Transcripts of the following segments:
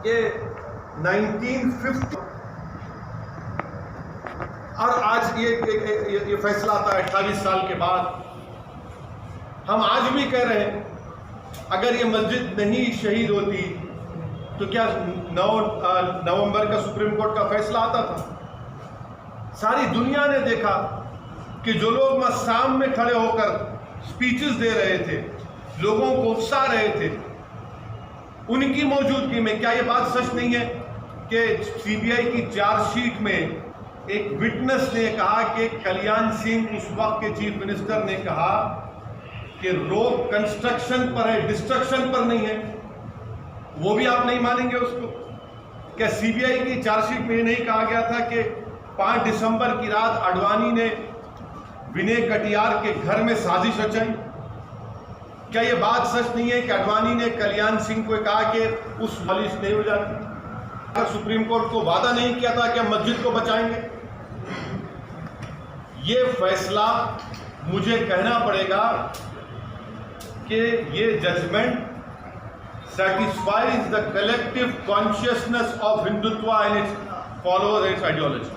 कि 1950 और आज ये फैसला आता है 28 साल के बाद। हम आज भी कह रहे हैं अगर ये मस्जिद नहीं शहीद होती तो क्या 9 नवंबर का सुप्रीम कोर्ट का फैसला आता था? सारी दुनिया ने देखा कि जो लोग मस्साम में खड़े होकर स्पीचेस दे रहे थे, लोगों को उकसा रहे थे, उनकी मौजूदगी में क्या ये बात सच नहीं है कि सीबीआई की चार्जशीट में एक विटनेस ने कहा कि कल्याण सिंह उस वक्त के चीफ मिनिस्टर ने कहा कि रोक कंस्ट्रक्शन पर है, डिस्ट्रक्शन पर नहीं है। वो भी आप नहीं मानेंगे उसको? क्या सीबीआई की चार्जशीट में ये नहीं कहा गया था कि 5 दिसंबर की रात आडवाणी ने विनय कटियार के घर में साजिश रचाई? क्या ये बात सच नहीं है कि आडवाणी ने कल्याण सिंह को कहा कि उस साजिश नहीं हो जाती? अगर सुप्रीम कोर्ट को वादा नहीं किया था कि हम मस्जिद को बचाएंगे? ये फैसला मुझे कहना पड़ेगा कि ये judgement satisfies the collective consciousness of Hindutva and its followers and its ideology.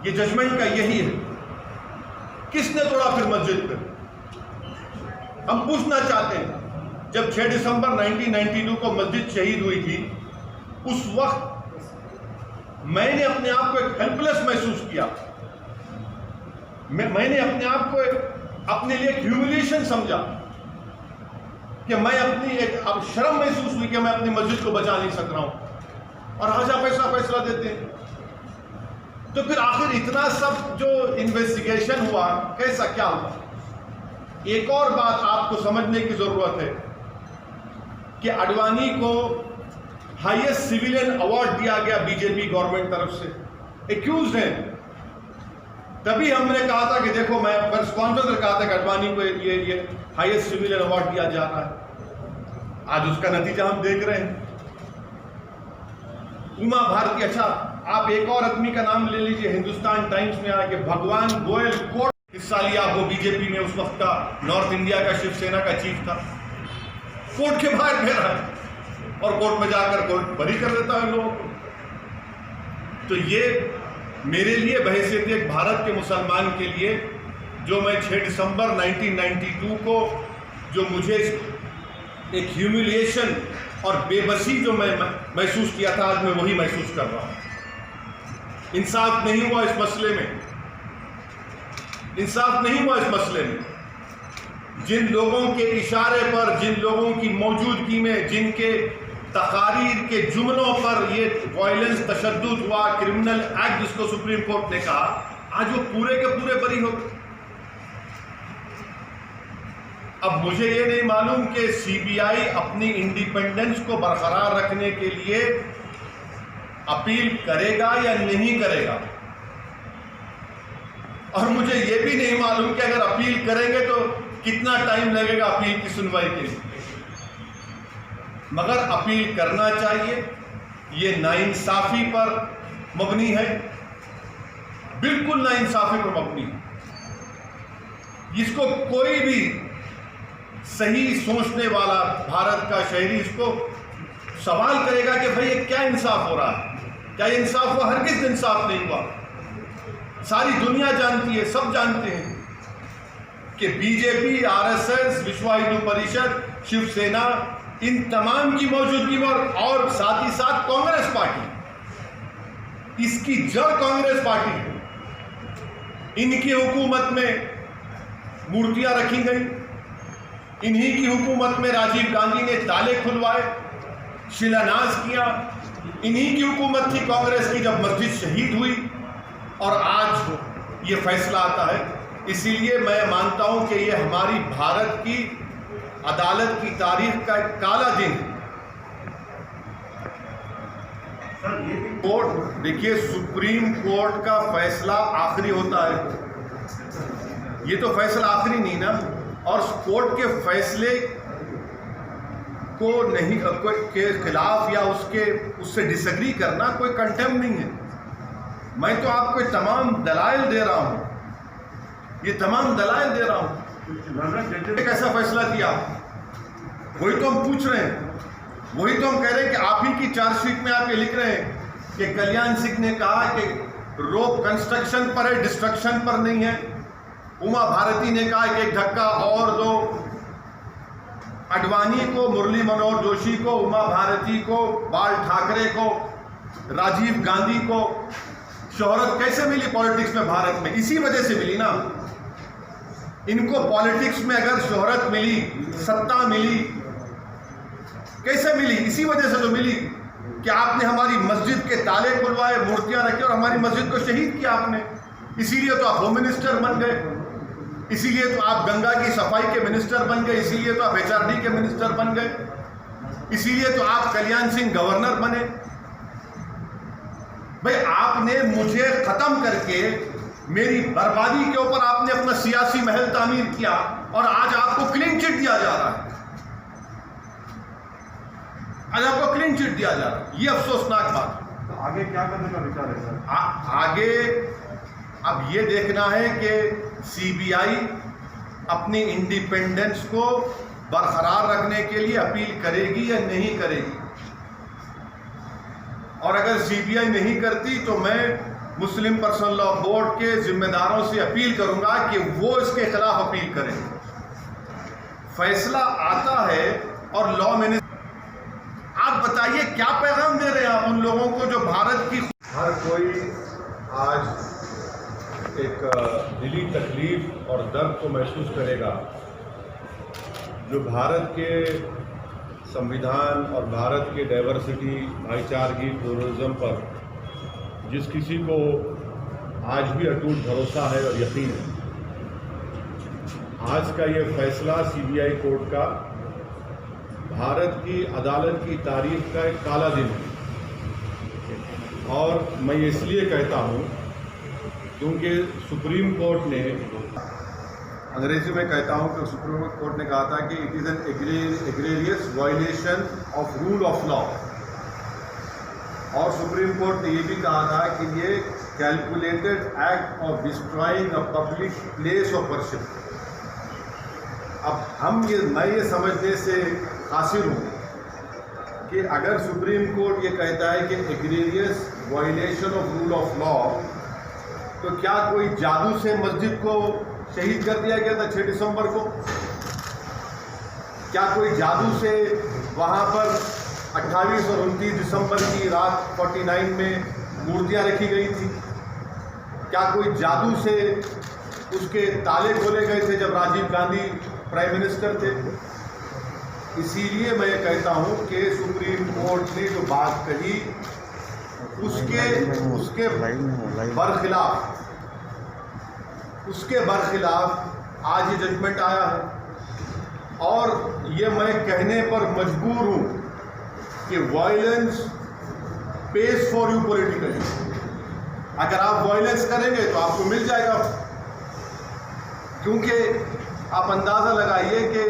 ये जजमेंट का यही है। किसने तोड़ा फिर मस्जिद पे? हम पूछना चाहते हैं, जब 6 दिसंबर 1992 को मस्जिद शहीद हुई थी, उस वक्त मैंने अपने आप को एक हेल्पलेस महसूस किया। मैंने अपने आप को अपने लिए ह्यूमिलिएशन समझा कि मैं अपनी अब शर्म महसूस हुई कि मैं अपनी मस्जिद को बचा नहीं सक रहा हूं, और आज आप ऐसा फैसला देते हैं। तो फिर आखिर इतना सब जो इन्वेस्टिगेशन हुआ, कैसा क्या हुआ? एक और बात आपको समझने की जरूरत है कि आडवाणी को हाईएस्ट सिविलियन अवार्ड दिया गया बीजेपी गवर्नमेंट तरफ से, एक्यूज हैं। तभी हमने कहा था कि देखो, मैं प्रेस कॉन्फ्रेंस में कहा था कि आडवाणी को ये हाईएस्ट सिविलियन अवार्ड दिया जा रहा है। आज उसका नतीजा हम देख रहे हैं। उमा भारती, अच्छा आप एक और आदमी का नाम ले लीजिए, हिंदुस्तान टाइम्स में आया कि भगवान गोयल कोर्ट हिस्सा लिया, वो बीजेपी में उस वक्त का नॉर्थ इंडिया का शिवसेना का चीफ था, कोर्ट के बाहर घेरा है और कोर्ट में जाकर कोर्ट बरी कर देता है लोगों को। तो ये मेरे लिए बहैसियत एक भारत के मुसलमान के लिए, जो मैं 6 दिसंबर 1992 को जो मुझे एक ह्यूमिलिएशन और बेबसी जो मैं महसूस किया था, आज मैं वही महसूस कर रहा हूं। इंसाफ नहीं हुआ इस मसले में, इंसाफ नहीं हुआ इस मसले में। जिन लोगों के इशारे पर, जिन लोगों की मौजूदगी में, जिनके तकारीर के जुमलों पर ये वायलेंस, तशद्दुद हुआ, क्रिमिनल एक्ट जिसको सुप्रीम कोर्ट ने कहा, आज वो पूरे के पूरे बरी हो गए। अब मुझे ये नहीं मालूम कि सीबीआई अपनी इंडिपेंडेंस को बरकरार रखने के लिए अपील करेगा या नहीं करेगा, और मुझे ये भी नहीं मालूम कि अगर अपील करेंगे तो कितना टाइम लगेगा अपील की सुनवाई के लिए। मगर अपील करना चाहिए। ये नाइंसाफी पर मबनी है, बिल्कुल नाइंसाफी पर मबनी है। इसको कोई भी सही सोचने वाला भारत का शहरी इसको सवाल करेगा कि भाई ये क्या इंसाफ हो रहा है? क्या ये इंसाफ हुआ? हरगिज़ इंसाफ नहीं हुआ। सारी दुनिया जानती है, सब जानते हैं कि बीजेपी, आरएसएस, विश्व हिंदू परिषद, शिवसेना, इन तमाम की मौजूदगी में और साथ ही साथ कांग्रेस पार्टी, इसकी जड़ कांग्रेस पार्टी है। इनकी हुकूमत में मूर्तियां रखी गई, इन्हीं की हुकूमत में राजीव गांधी ने ताले खुलवाए, शिलान्यास किया। इन्हीं की हुकूमत थी कांग्रेस की जब मस्जिद शहीद हुई, और आज ये फैसला आता है। इसीलिए मैं मानता हूं कि ये हमारी भारत की अदालत की तारीख का एक काला दिन है। कोर्ट, देखिए, सुप्रीम कोर्ट का फैसला आखिरी होता है। ये तो फैसला आखिरी नहीं ना, और कोर्ट के फैसले को नहीं के खिलाफ या उससे डिसएग्री करना कोई कंटेम्प्ट नहीं है। मैं तो आपको तमाम दलाइल दे रहा हूं, ये तमाम दलाइल दे रहा हूं। कैसा फैसला दिया वही तो हम पूछ रहे हैं। वही तो हम कह रहे हैं कि आप ही की चार्जशीट में आप ये लिख रहे हैं कि कल्याण सिंह ने कहा कि रोक कंस्ट्रक्शन पर है, डिस्ट्रक्शन पर नहीं है। उमा भारती ने कहा कि एक धक्का और दो। आडवाणी को, मुरली मनोहर जोशी को, उमा भारती को, बाल ठाकरे को, राजीव गांधी को शोहरत कैसे मिली पॉलिटिक्स में भारत में? इसी वजह से मिली ना। इनको पॉलिटिक्स में अगर शोहरत मिली, सत्ता मिली, कैसे मिली? इसी वजह से तो मिली कि आपने हमारी मस्जिद के ताले खुलवाए, मूर्तियां रखी और हमारी मस्जिद को शहीद किया आपने। इसीलिए तो आप होम मिनिस्टर बन गए, इसीलिए तो आप गंगा की सफाई के मिनिस्टर बन गए, इसीलिए तो आप HRD के मिनिस्टर बन गए, इसीलिए तो आप कल्याण सिंह गवर्नर बने। भाई आपने मुझे खत्म करके मेरी बर्बादी के ऊपर आपने अपना सियासी महल तामीर किया और आज आपको क्लीन चिट दिया जा रहा है। आज आपको क्लीन चिट दिया जा रहा है, ये अफसोसनाक बात है। तो आगे क्या करने का विचार है सर? आगे अब ये देखना है कि CBI अपनी इंडिपेंडेंस को बरकरार रखने के लिए अपील करेगी या नहीं करेगी। और अगर CBI नहीं करती तो मैं मुस्लिम पर्सनल लॉ बोर्ड के जिम्मेदारों से अपील करूंगा कि वो इसके खिलाफ अपील करें। फैसला आता है और लॉ मिनिस्टर, आप बताइए क्या पैगाम दे रहे हैं आप उन लोगों को जो भारत की। हर कोई आज एक दिली तकलीफ और दर्द को महसूस करेगा जो भारत के संविधान और भारत के डाइवर्सिटी, भाईचारगी, प्लुरलिज्म पर जिस किसी को आज भी अटूट भरोसा है और यकीन है। आज का ये फैसला CBI कोर्ट का भारत की अदालत की तारीख का एक काला दिन है। और मैं इसलिए कहता हूँ क्योंकि सुप्रीम कोर्ट ने, अंग्रेजी में कहता हूँ कि सुप्रीम कोर्ट ने कहा था कि it is an egregious violation of rule of law. और सुप्रीम कोर्ट ने ये भी कहा था कि ये calculated act of destroying a public place of worship. अब मैं ये समझने से कासिर हूँ कि अगर सुप्रीम कोर्ट ये कहता है कि egregious violation of rule of law, तो क्या कोई जादू से मस्जिद को शहीद कर दिया गया था 6 दिसंबर को? क्या कोई जादू से वहाँ पर 28 और 29 दिसंबर की रात 49 में मूर्तियाँ रखी गई थी? क्या कोई जादू से उसके ताले खोले गए थे जब राजीव गांधी प्राइम मिनिस्टर थे? इसीलिए मैं कहता हूँ कि सुप्रीम कोर्ट ने जो बात कही उसके बरखिलाफ आज ये जजमेंट आया है। और ये मैं कहने पर मजबूर हूँ कि violence pays for you politically. अगर आप वायलेंस करेंगे तो आपको मिल जाएगा, क्योंकि आप अंदाज़ा लगाइए कि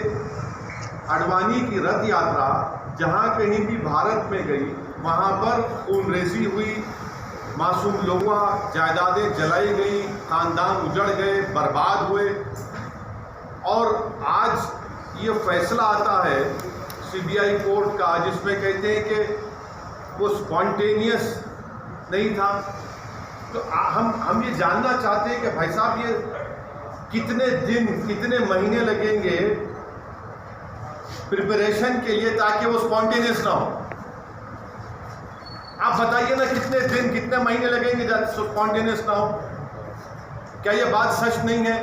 आडवाणी की रथ यात्रा जहाँ कहीं भी भारत में गई वहाँ पर खूनरेजी हुई, मासूम लोगों, जायदादें जलाई गई, खानदान उजड़ गए, बर्बाद हुए। और आज ये फैसला आता है CBI कोर्ट का जिसमें कहते हैं कि वो स्पॉन्टेनियस नहीं था। तो हम ये जानना चाहते हैं कि भाई साहब ये कितने दिन, कितने महीने लगेंगे प्रिपरेशन के लिए ताकि वो स्पॉन्टेनियस ना हो? आप बताइए ना, कितने दिन, कितने महीने लगेंगे जब स्पॉन्टेनियस ना हो? क्या ये बात सच नहीं है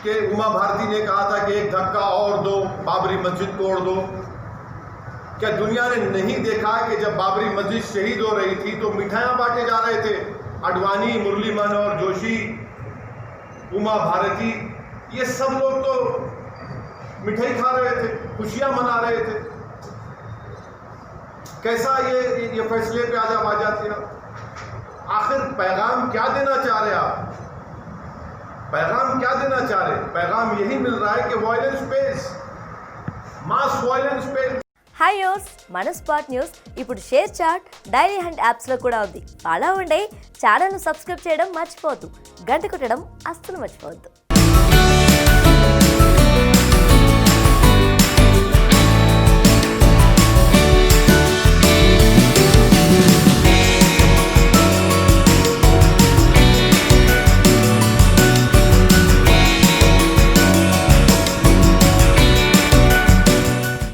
कि उमा भारती ने कहा था कि एक धक्का और दो, बाबरी मस्जिद तोड़ दो? क्या दुनिया ने नहीं देखा कि जब बाबरी मस्जिद शहीद हो रही थी तो मिठाइयाँ बांटे जा रहे थे? आडवाणी, मुरली मनोहर जोशी, उमा भारती, ये सब लोग तो मिठाई खा रहे थे, खुशियां मना रहे थे। कैसा ये फैसले पे आज आ जाती है? आखिर पैगाम क्या देना चाह रहे आप? पैगाम क्या देना चाह रहे? पैगाम यही मिल रहा है कि violence pays, mass violence pay. Hi యోస్, మన స్పాట్ న్యూస్ ఇప్పుడు షేర్ చాట్, డైలీ హంట్ యాప్స్లో కూడా ఉంది. అలా ఉండే ఛానల్ను సబ్స్క్రైబ్ చేయడం మర్చిపోవద్దు, గంట కొట్టడం అస్సలు మర్చిపోవద్దు.